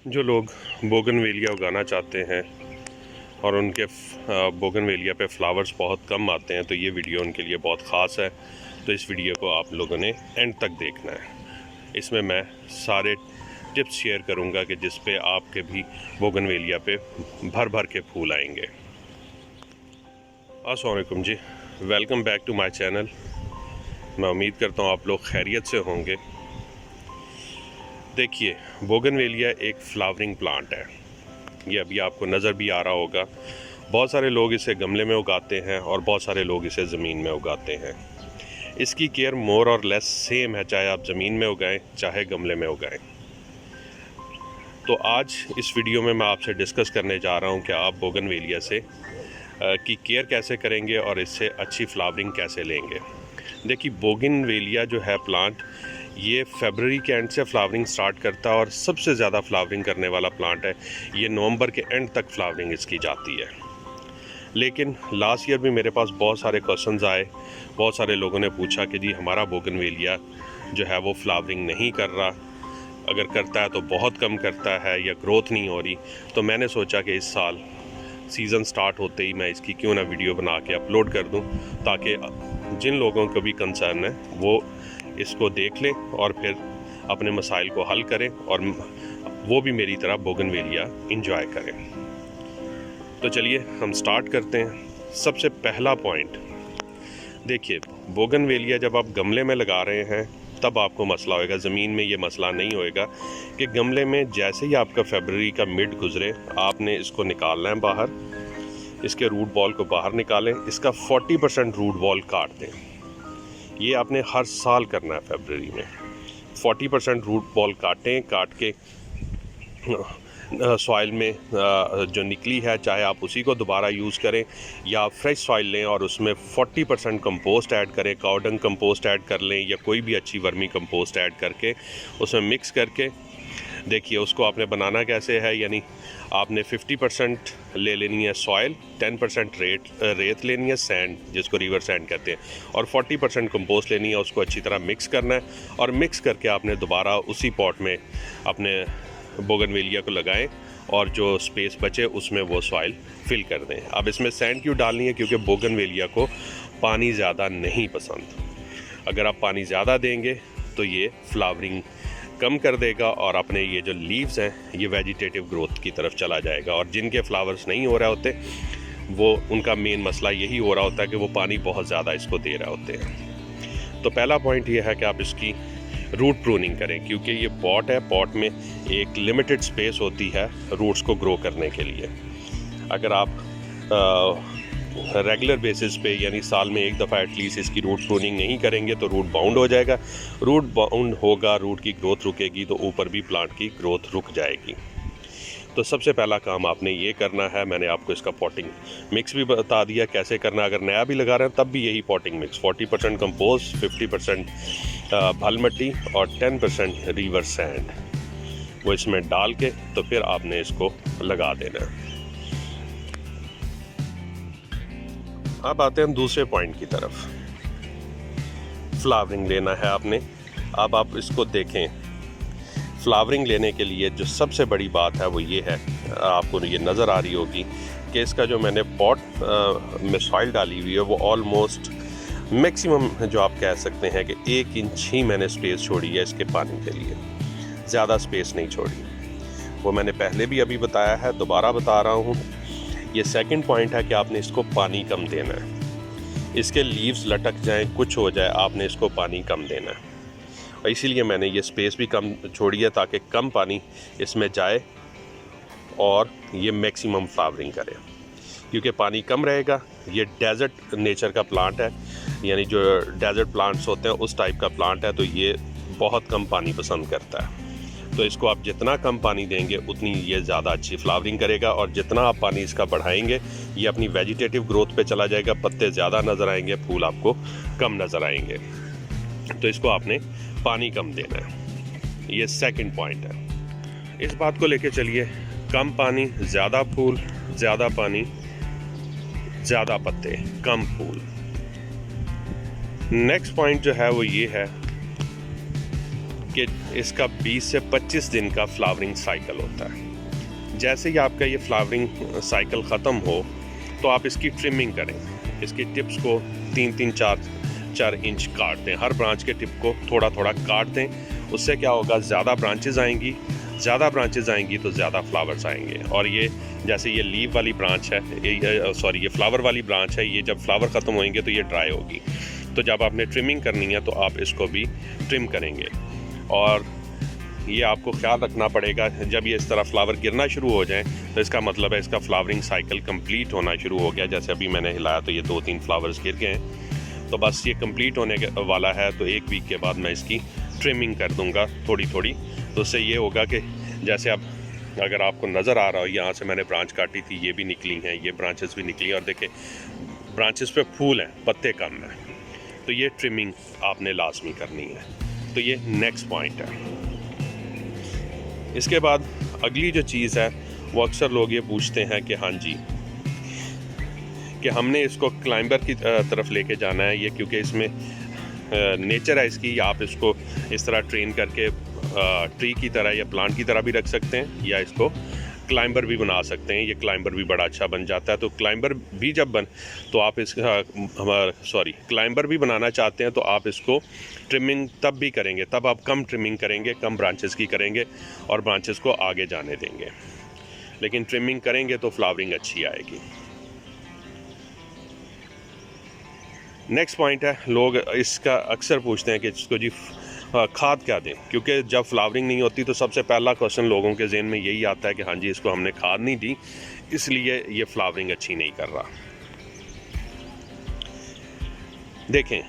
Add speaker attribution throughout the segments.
Speaker 1: जो लोग बोगनवेलिया उगाना चाहते हैं और उनके बोगनवेलिया पे फ्लावर्स बहुत कम आते हैं, तो ये वीडियो उनके लिए बहुत ख़ास है। तो इस वीडियो को आप लोगों ने एंड तक देखना है। इसमें मैं सारे टिप्स शेयर करूंगा कि जिस पे आपके भी बोगनवेलिया पे भर भर के फूल आएंगे। अस्सलाम वालेकुम जी, welcome back to my channel. मैं उम्मीद करता हूँ आप लोग खैरियत से होंगे। देखिए, बोगनवेलिया एक फ्लावरिंग प्लांट है। ये अभी आपको नज़र भी आ रहा होगा। बहुत सारे लोग इसे गमले में उगाते हैं और बहुत सारे लोग इसे ज़मीन में उगाते हैं। इसकी केयर मोर और लेस सेम है, चाहे आप ज़मीन में उगाएं चाहे गमले में उगाएं। तो आज इस वीडियो में मैं आपसे डिस्कस करने जा रहा हूं कि आप बोगनवेलिया से की केयर कैसे करेंगे और इससे अच्छी फ्लावरिंग कैसे लेंगे। देखिए, बोगनवेलिया जो है प्लांट, ये फरवरी के एंड से फ्लावरिंग स्टार्ट करता है और सबसे ज़्यादा फ्लावरिंग करने वाला प्लांट है। ये नवंबर के एंड तक फ्लावरिंग इसकी जाती है। लेकिन लास्ट ईयर भी मेरे पास बहुत सारे क्वेश्चंस आए। बहुत सारे लोगों ने पूछा कि जी हमारा बोगनवेलिया जो है वो फ्लावरिंग नहीं कर रहा, अगर करता है तो बहुत कम करता है या ग्रोथ नहीं हो रही। तो मैंने सोचा कि इस साल सीज़न स्टार्ट होते ही मैं इसकी क्यों ना वीडियो बना के अपलोड कर दूं, ताकि जिन लोगों को भी कंसर्न है वो इसको देख लें और फिर अपने मसाइल को हल करें और वो भी मेरी तरह बोगनवेलिया इंजॉय करें। तो चलिए हम स्टार्ट करते हैं। सबसे पहला पॉइंट, देखिए, बोगनवेलिया जब आप गमले में लगा रहे हैं तब आपको मसला होएगा। ज़मीन में ये मसला नहीं होएगा कि गमले में जैसे ही आपका फरवरी का मिड गुजरे, आपने इसको निकालना है बाहर, इसके रूट बॉल को बाहर निकालें, इसका 40% रूट बॉल काट दें। ये आपने हर साल करना है। फरवरी में 40% रूट बॉल काटें, काट के सॉइल में जो निकली है, चाहे आप उसी को दोबारा यूज़ करें या फ्रेश सॉइल लें और उसमें 40% कंपोस्ट ऐड करें। काउडंग कंपोस्ट ऐड कर लें या कोई भी अच्छी वर्मी कंपोस्ट ऐड करके उसमें मिक्स करके देखिए उसको आपने बनाना कैसे है। यानी आपने 50% ले लेनी है सॉइल, 10% रेत लेनी है, सैंड जिसको रिवर सैंड कहते हैं, और 40% कंपोस्ट लेनी है। उसको अच्छी तरह मिक्स करना है और मिक्स करके आपने दोबारा उसी पॉट में अपने बोगनवेलिया को लगाएं और जो स्पेस बचे उसमें वो सॉइल फिल कर दें। अब इसमें सैंड क्यों डालनी है? क्योंकि बोगनवेलिया को पानी ज़्यादा नहीं पसंद। अगर आप पानी ज़्यादा देंगे तो ये फ्लावरिंग कम कर देगा और अपने ये जो लीव्स हैं ये वेजिटेटिव ग्रोथ की तरफ चला जाएगा। और जिनके फ्लावर्स नहीं हो रहे होते वो, उनका मेन मसला यही हो रहा होता है कि वो पानी बहुत ज़्यादा इसको दे रहे होते हैं। तो पहला पॉइंट ये है कि आप इसकी रूट प्रूनिंग करें, क्योंकि ये पॉट है, पॉट में एक लिमिटेड स्पेस होती है रूट्स को ग्रो करने के लिए। अगर आप रेगुलर बेसिस पे यानी साल में एक दफ़ा एटलीस्ट इसकी रूट प्रूनिंग नहीं करेंगे तो रूट बाउंड हो जाएगा। रूट बाउंड होगा, रूट की ग्रोथ रुकेगी तो ऊपर भी प्लांट की ग्रोथ रुक जाएगी। तो सबसे पहला काम आपने ये करना है। मैंने आपको इसका पॉटिंग मिक्स भी बता दिया कैसे करना। अगर नया भी लगा रहे हैं तब भी यही पॉटिंग मिक्स, 40% कंपोस्ट, 50% भल मिट्टी और 10% रिवर सैंड, वो इसमें डाल के तो फिर आपने इसको लगा देना है। अब आते हैं दूसरे पॉइंट की तरफ। फ्लावरिंग लेना है आपने। अब आप इसको देखें, फ्लावरिंग लेने के लिए जो सबसे बड़ी बात है वो ये है, आपको ये नज़र आ रही होगी कि इसका जो मैंने पॉट में सॉइल डाली हुई है वो ऑलमोस्ट मैक्सिमम जो आप कह सकते हैं कि 1 इंच ही मैंने स्पेस छोड़ी है इसके पानी के लिए, ज़्यादा स्पेस नहीं छोड़ी। वो मैंने पहले भी अभी बताया है, दोबारा बता रहा हूँ। ये सेकंड पॉइंट है कि आपने इसको पानी कम देना है। इसके लीव्स लटक जाएं, कुछ हो जाए, आपने इसको पानी कम देना है। और इसीलिए मैंने ये स्पेस भी कम छोड़ी है ताकि कम पानी इसमें जाए और ये मैक्सिमम फ्लावरिंग करे। क्योंकि पानी कम रहेगा, ये डेजर्ट नेचर का प्लांट है, यानी जो डेजर्ट प्लांट्स होते हैं उस टाइप का प्लांट है, तो ये बहुत कम पानी पसंद करता है। तो इसको आप जितना कम पानी देंगे उतनी ये ज़्यादा अच्छी फ्लावरिंग करेगा, और जितना आप पानी इसका बढ़ाएंगे ये अपनी वेजिटेटिव ग्रोथ पे चला जाएगा। पत्ते ज़्यादा नज़र आएंगे, फूल आपको कम नज़र आएंगे। तो इसको आपने पानी कम देना है। ये सेकंड पॉइंट है। इस बात को लेके चलिए, कम पानी ज़्यादा फूल, ज़्यादा पानी ज़्यादा पत्ते, कम फूल। नेक्स्ट पॉइंट जो है वो ये है कि इसका 20 से 25 दिन का फ्लावरिंग साइकिल होता है। जैसे ही आपका ये फ्लावरिंग साइकिल ख़त्म हो तो आप इसकी ट्रिमिंग करें। इसकी टिप्स को 3-3, 4 इंच काट दें। हर ब्रांच के टिप को थोड़ा थोड़ा काट दें। उससे क्या होगा, ज़्यादा ब्रांचेस आएंगी तो ज़्यादा फ्लावर्स आएंगे। और ये जैसे ये लीव वाली ब्रांच है, ये फ्लावर वाली ब्रांच है, ये जब फ्लावर ख़त्म होंगे तो ये ड्राई होगी। तो जब आपने ट्रिमिंग करनी है तो आप इसको भी ट्रिम करेंगे। और ये आपको ख्याल रखना पड़ेगा, जब ये इस तरह फ्लावर गिरना शुरू हो जाएं तो इसका मतलब है इसका फ्लावरिंग साइकिल कंप्लीट होना शुरू हो गया। जैसे अभी मैंने हिलाया तो ये 2-3 फ्लावर्स गिर गए हैं, तो बस ये कंप्लीट होने वाला है। तो 1 वीक के बाद मैं इसकी ट्रिमिंग कर दूंगा थोड़ी थोड़ी। तो उससे ये होगा कि जैसे अब अगर आपको नज़र आ रहा हो, यहाँ से मैंने ब्रांच काटी थी, ये भी निकली हैं, ये ब्रांचेस भी निकली हैं, और देखें ब्रांचेस पे फूल हैं, पत्ते कम हैं। तो ये ट्रिमिंग आपने लाजमी करनी है। तो ये नेक्स्ट पॉइंट है। इसके बाद अगली जो चीज़ है वो अक्सर लोग ये पूछते हैं कि हाँ जी, कि हमने इसको क्लाइंबर की तरफ लेके जाना है, ये क्योंकि इसमें नेचर है इसकी, आप इसको इस तरह ट्रेन करके ट्री की तरह या प्लांट की तरह भी रख सकते हैं, या इसको क्लाइंबर भी बना सकते हैं। ये क्लाइंबर भी बड़ा अच्छा बन जाता है। तो क्लाइंबर भी जब तो आप क्लाइंबर भी बनाना चाहते हैं तो आप इसको ट्रिमिंग तब भी करेंगे, तब आप कम ट्रिमिंग करेंगे, कम ब्रांचेस की करेंगे और ब्रांचेस को आगे जाने देंगे। लेकिन ट्रिमिंग करेंगे तो फ्लावरिंग अच्छी आएगी। नेक्स्ट पॉइंट है, लोग इसका अक्सर पूछते हैं कि इसको जी खाद क्या दें, क्योंकि जब फ्लावरिंग नहीं होती तो सबसे पहला क्वेश्चन लोगों के जहन में यही आता है कि हाँ जी, इसको हमने खाद नहीं दी इसलिए ये फ्लावरिंग अच्छी नहीं कर रहा। देखें,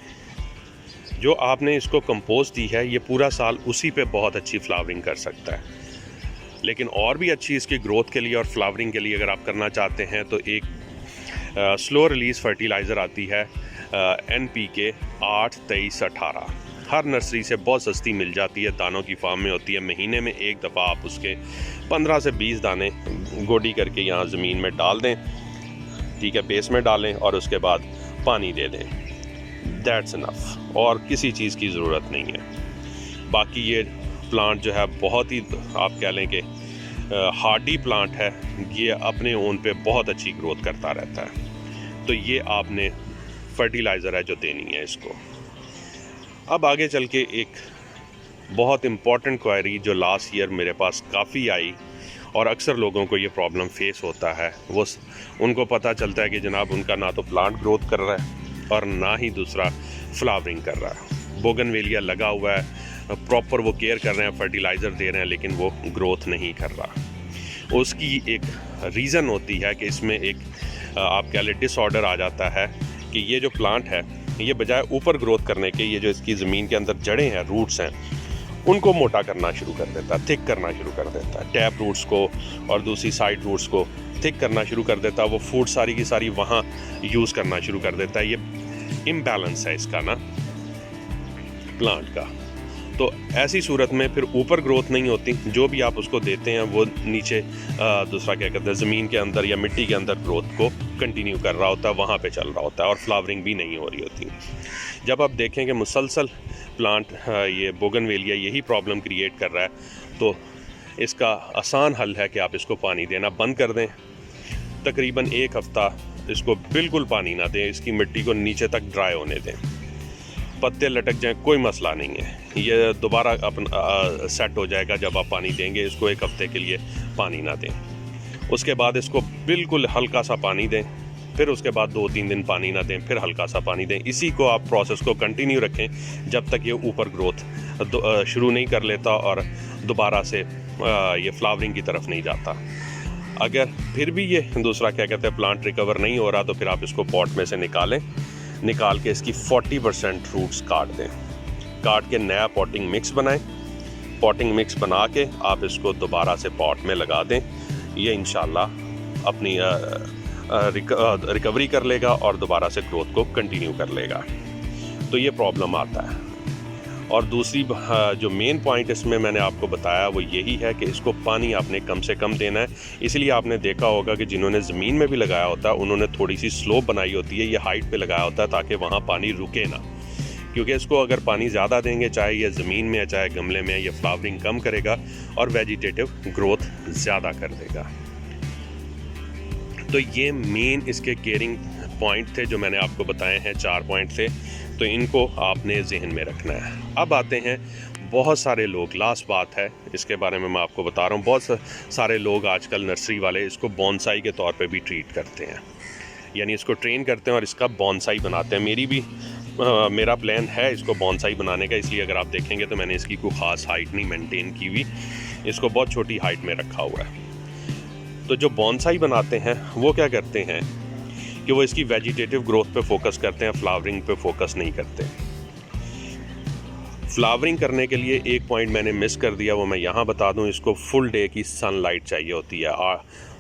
Speaker 1: जो आपने इसको कंपोस्ट दी है ये पूरा साल उसी पे बहुत अच्छी फ्लावरिंग कर सकता है। लेकिन और भी अच्छी इसकी ग्रोथ के लिए और फ्लावरिंग के लिए अगर आप करना चाहते हैं तो एक स्लो रिलीज़ फर्टिलाइज़र आती है NPK 8-23-18। हर नर्सरी से बहुत सस्ती मिल जाती है, दानों की फार्म में होती है। महीने में एक दफ़ा आप उसके 15 से 20 दाने गोडी करके यहाँ ज़मीन में डाल दें, ठीक है, बेस में डालें और उसके बाद पानी दे दें। दैट्स इनफ, और किसी चीज़ की ज़रूरत नहीं है। बाकी ये प्लांट जो है बहुत ही, आप कह लें कि हार्डी प्लांट है, ये अपने ओन पे बहुत अच्छी ग्रोथ करता रहता है। तो ये आपने फर्टिलाइज़र है जो देनी है इसको। अब आगे चल के एक बहुत इम्पॉर्टेंट क्वेरी जो लास्ट ईयर मेरे पास काफ़ी आई और अक्सर लोगों को ये प्रॉब्लम फेस होता है, वो उनको पता चलता है कि जनाब उनका ना तो प्लांट ग्रोथ कर रहा है और ना ही दूसरा फ्लावरिंग कर रहा है। बोगनवेलिया लगा हुआ है, प्रॉपर वो केयर कर रहे हैं, फर्टिलाइज़र दे रहे हैं, लेकिन वो ग्रोथ नहीं कर रहा। उसकी एक रीज़न होती है कि इसमें एक आप कह लें डिसऑर्डर आ जाता है कि ये जो प्लांट है ये बजाय ऊपर ग्रोथ करने के, ये जो इसकी ज़मीन के अंदर जड़ें हैं, रूट्स हैं, उनको मोटा करना शुरू कर देता है, थिक करना शुरू कर देता है। टैप रूट्स को और दूसरी साइड रूट्स को थिक करना शुरू कर देता है। वो फूड सारी की सारी वहाँ यूज़ करना शुरू कर देता है। ये इम्बैलेंस है इसका ना प्लांट का। तो ऐसी सूरत में फिर ऊपर ग्रोथ नहीं होती, जो भी आप उसको देते हैं वो नीचे दूसरा क्या कहते हैं, ज़मीन के अंदर या मिट्टी के अंदर ग्रोथ को कंटिन्यू कर रहा होता है, वहाँ पे चल रहा होता है और फ्लावरिंग भी नहीं हो रही होती। जब आप देखें कि मुसलसल प्लांट ये बोगनवेलिया यही प्रॉब्लम क्रिएट कर रहा है, तो इसका आसान हल है कि आप इसको पानी देना बंद कर दें। तकरीबन 1 हफ़्ता इसको बिल्कुल पानी ना दें, इसकी मिट्टी को नीचे तक ड्राई होने दें। पत्ते लटक जाएं कोई मसला नहीं है, ये दोबारा सेट हो जाएगा जब आप पानी देंगे। इसको 1 हफ़्ते के लिए पानी ना दें। उसके बाद इसको बिल्कुल हल्का सा पानी दें, फिर उसके बाद 2-3 दिन पानी ना दें, फिर हल्का सा पानी दें। इसी को आप प्रोसेस को कंटिन्यू रखें जब तक ये ऊपर ग्रोथ शुरू नहीं कर लेता और दोबारा से ये फ्लावरिंग की तरफ नहीं जाता। अगर फिर भी ये दूसरा क्या कहते हैं प्लांट रिकवर नहीं हो रहा, तो फिर आप इसको पॉट में से निकाल के इसकी 40% रूट्स काट दें। काट के नया पॉटिंग मिक्स बनाएं। पॉटिंग मिक्स बना के आप इसको दोबारा से पॉट में लगा दें। ये इंशाल्लाह अपनी रिकवरी कर लेगा और दोबारा से ग्रोथ को कंटिन्यू कर लेगा। तो ये प्रॉब्लम आता है। और दूसरी जो मेन पॉइंट इसमें मैंने आपको बताया वो यही है कि इसको पानी आपने कम से कम देना है। इसलिए आपने देखा होगा कि जिन्होंने ज़मीन में भी लगाया होता है उन्होंने थोड़ी सी स्लोप बनाई होती है, ये हाइट पे लगाया होता है ताकि वहाँ पानी रुके ना, क्योंकि इसको अगर पानी ज़्यादा देंगे, चाहे ये ज़मीन में है चाहे गमले में है, ये फ्लावरिंग कम करेगा और वेजिटेटिव ग्रोथ ज़्यादा कर देगा। तो ये मेन इसके केयरिंग पॉइंट थे जो मैंने आपको बताए हैं, 4 पॉइंट थे, तो इनको आपने जहन में रखना है। अब आते हैं बहुत सारे लोग, लास्ट बात है इसके बारे में मैं आपको बता रहा हूँ, बहुत सारे लोग आजकल नर्सरी वाले इसको बॉन्साई के तौर पे भी ट्रीट करते हैं, यानी इसको ट्रेन करते हैं और इसका बॉन्साई बनाते हैं। मेरा प्लान है इसको बॉन्साई बनाने का, इसलिए अगर आप देखेंगे तो मैंने इसकी कोई ख़ास हाइट नहीं मेंटेन की हुई, इसको बहुत छोटी हाइट में रखा हुआ है। तो जो बॉन्साई बनाते हैं वो क्या करते हैं कि वो इसकी वेजिटेटिव ग्रोथ पे फोकस करते हैं, फ्लावरिंग पे फोकस नहीं करते। फ्लावरिंग करने के लिए एक पॉइंट मैंने मिस कर दिया, वो मैं यहाँ बता दूँ, इसको फुल डे की सनलाइट चाहिए होती है।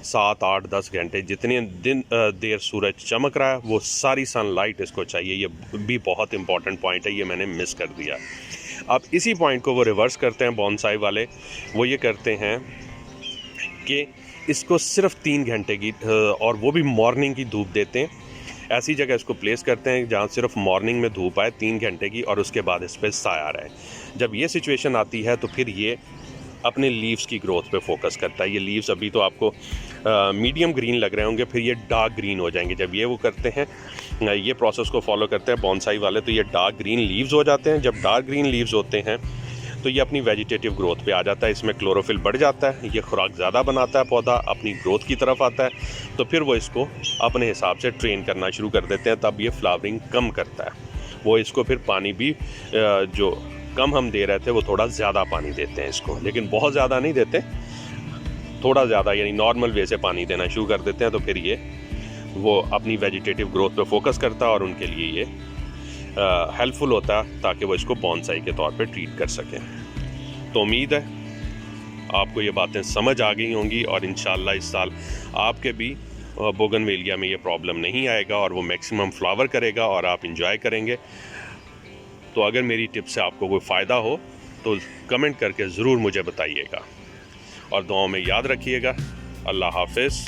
Speaker 1: 7, 8, 10 घंटे जितने देर सूरज चमक रहा है वो सारी सनलाइट इसको चाहिए। ये भी बहुत इंपॉर्टेंट पॉइंट है, ये मैंने मिस कर दिया। अब इसी पॉइंट को वो रिवर्स करते हैं बॉन्साई वाले, वो ये करते हैं कि इसको सिर्फ 3 घंटे की और वो भी मॉर्निंग की धूप देते हैं। ऐसी जगह इसको प्लेस करते हैं जहाँ सिर्फ मॉर्निंग में धूप आए 3 घंटे की, और उसके बाद इस पर साया रहे। जब ये सिचुएशन आती है तो फिर ये अपने लीव्स की ग्रोथ पे फोकस करता है। ये लीव्स अभी तो आपको मीडियम ग्रीन लग रहे होंगे, फिर ये डार्क ग्रीन हो जाएंगे। जब ये वो करते हैं, ये प्रोसेस को फॉलो करते हैं बॉन्साई वाले, तो ये डार्क ग्रीन लीव्स हो जाते हैं। जब डार्क ग्रीन लीव्स होते हैं तो ये अपनी वेजिटेटिव ग्रोथ पे आ जाता है, इसमें क्लोरोफिल बढ़ जाता है, ये खुराक ज़्यादा बनाता है, पौधा अपनी ग्रोथ की तरफ आता है। तो फिर वो इसको अपने हिसाब से ट्रेन करना शुरू कर देते हैं, तब ये फ्लावरिंग कम करता है। वो इसको फिर पानी भी जो कम हम दे रहे थे वो थोड़ा ज़्यादा पानी देते हैं इसको, लेकिन बहुत ज़्यादा नहीं देते, थोड़ा ज़्यादा, यानी नॉर्मल वे से पानी देना शुरू कर देते हैं। तो फिर ये वो अपनी वेजिटेटिव ग्रोथ पे फोकस करता है और उनके लिए ये हेल्पफुल होता है ताकि वो इसको बॉन्साई के तौर पे ट्रीट कर सकें। तो उम्मीद है आपको ये बातें समझ आ गई होंगी और इंशाल्लाह इस साल आपके भी बोगनवेलिया में ये प्रॉब्लम नहीं आएगा और वो मैक्सिमम फ्लावर करेगा और आप इंजॉय करेंगे। तो अगर मेरी टिप से आपको कोई फ़ायदा हो तो कमेंट करके ज़रूर मुझे बताइएगा और दुआओं में याद रखिएगा। अल्लाह हाफ़िज़।